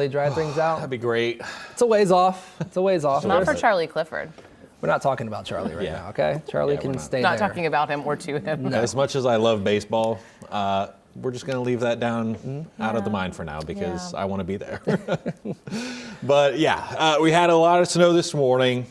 Charlie dry things out? That'd be great. It's a ways off. It's a ways off. Not for Charlie Clifford. We're not talking about Charlie right now, okay? Charlie can stay Not there. talking about him or to him. No. As much as I love baseball, we're just going to leave that down out of the mind for now because I want to be there. But we had a lot of snow this morning.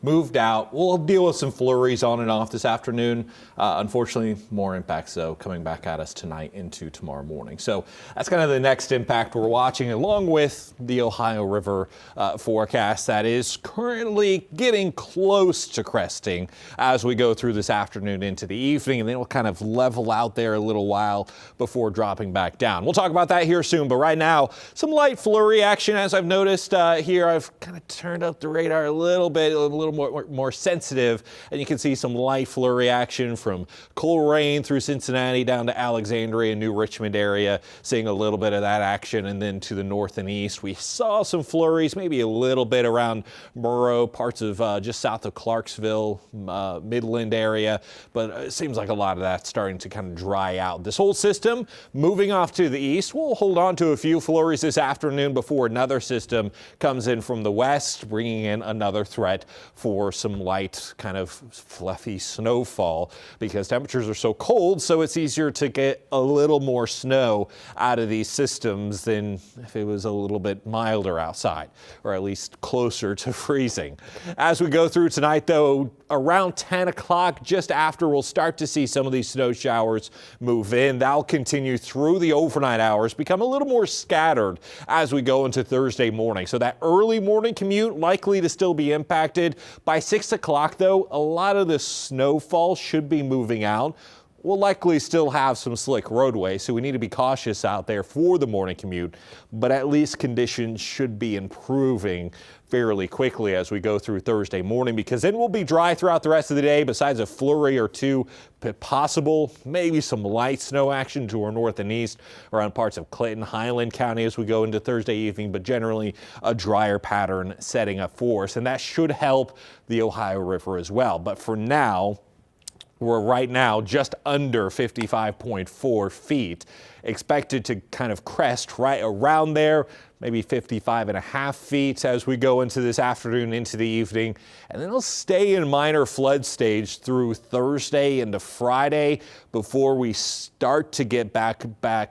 Moved out. We'll deal with some flurries on and off this afternoon. Unfortunately, more impacts, though, coming back at us tonight into tomorrow morning. So that's kind of the next impact we're watching, along with the Ohio River forecast that is currently getting close to cresting as we go through this afternoon into the evening, and then it'll kind of level out there a little while before dropping back down. We'll talk about that here soon, but right now, some light flurry action, as I've noticed here. I've kind of turned up the radar a little bit, a little more sensitive, and you can see some light flurry action from Coleraine through Cincinnati down to Alexandria, New Richmond area, seeing a little bit of that action, and then to the north and east we saw some flurries, maybe a little bit around Murrow, parts of just south of Clarksville, Midland area, but it seems like a lot of that's starting to kind of dry out. This whole system moving off to the east. We'll hold on to a few flurries this afternoon before another system comes in from the west, bringing in another threat for some light kind of fluffy snowfall because temperatures are so cold, so it's easier to get a little more snow out of these systems than if it was a little bit milder outside, or at least closer to freezing. As we go through tonight, though, around 10 o'clock, just after, we'll start to see some of these snow showers move in. That'll continue through the overnight hours, become a little more scattered as we go into Thursday morning. So that early morning commute likely to still be impacted. By 6 o'clock, though, a lot of the snowfall should be moving out. We'll likely still have some slick roadways, so we need to be cautious out there for the morning commute, but at least conditions should be improving fairly quickly as we go through Thursday morning, because then we'll be dry throughout the rest of the day, besides a flurry or two possible, maybe some light snow action to our north and east around parts of Clinton, Highland County as we go into Thursday evening, but generally a drier pattern setting up for us, and that should help the Ohio River as well. But for now, we're right now just under 55.4 feet, expected to kind of crest right around there, maybe 55.5 feet as we go into this afternoon, into the evening, and then it'll stay in minor flood stage through Thursday into Friday before we start to get back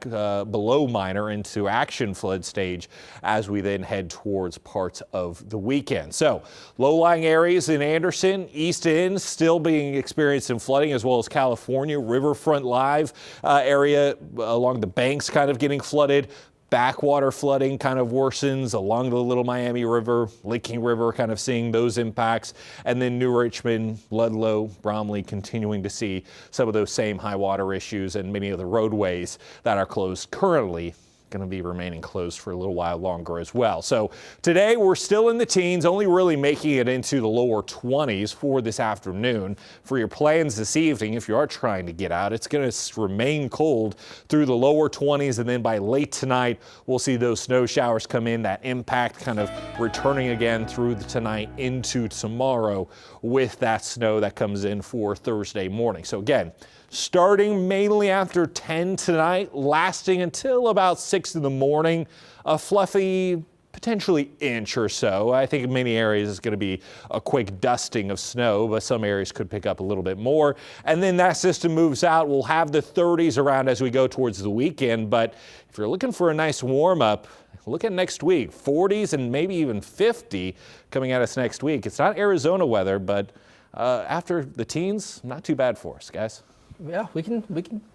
below minor into action flood stage as we then head towards parts of the weekend. So low-lying areas in Anderson, East End still being experienced in flooding, as well as California, Riverfront Live area along the banks kind of getting flooded. Backwater flooding kind of worsens along the Little Miami River, Licking River, kind of seeing those impacts. And then New Richmond, Ludlow, Bromley continuing to see some of those same high water issues, and many of the roadways that are closed currently going to be remaining closed for a little while longer as well. So today we're still in the teens, only really making it into the lower 20s for this afternoon. For your plans this evening, if you are trying to get out, it's going to remain cold through the lower 20s, and then by late tonight we'll see those snow showers come in, that impact kind of returning again through the tonight into tomorrow with that snow that comes in for Thursday morning. So again, starting mainly after 10 tonight, lasting until about 6 in the morning, a fluffy potentially inch or so. I think in many areas it's going to be a quick dusting of snow, but some areas could pick up a little bit more. And then that system moves out. We'll have the 30s around as we go towards the weekend. But if you're looking for a nice warm up, look at next week, 40s and maybe even 50 coming at us next week. It's not Arizona weather, but after the teens, not too bad for us, guys. Yeah, we can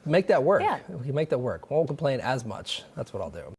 make that work. Yeah. We can make that work. Won't complain as much. That's what I'll do.